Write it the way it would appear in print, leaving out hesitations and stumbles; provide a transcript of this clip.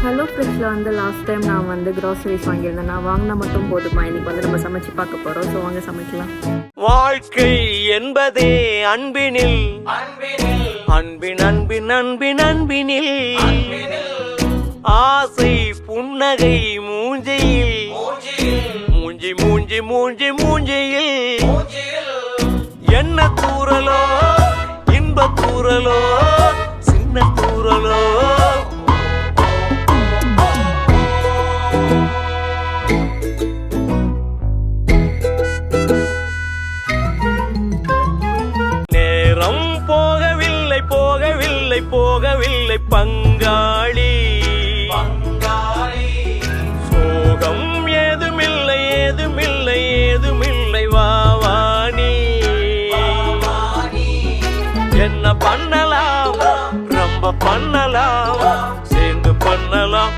Hello ஃப்ரெஷ்ல last time நான் groceries வாங்கியிருந்தேன். நான் வாங்கினா மட்டும் போதுமா? இன்னைக்கு நம்ம சமைச்சு பார்க்க போகிறோம். ஸோ வாங்க சமைக்கலாம். வாழ்க்கை என்பதே அன்பினில் அன்பின் அன்பின் அன்பின் அன்பினில் ஆசை புன்னகை மூஞ்சையில் மூஞ்சி மூஞ்சி மூஞ்சி மூஞ்சியில் என்ன தூரலோ இன்ப தூரலோ சின்ன தூரலோ போகவில்லை போகவில்லை பங்காளி சோகம் ஏதுமில்லை ஏதுமில்லை ஏதுமில்லை வாவானி என்ன பண்ணலாம் ரொம்ப பண்ணலாம் சேர்ந்து பண்ணலாம்.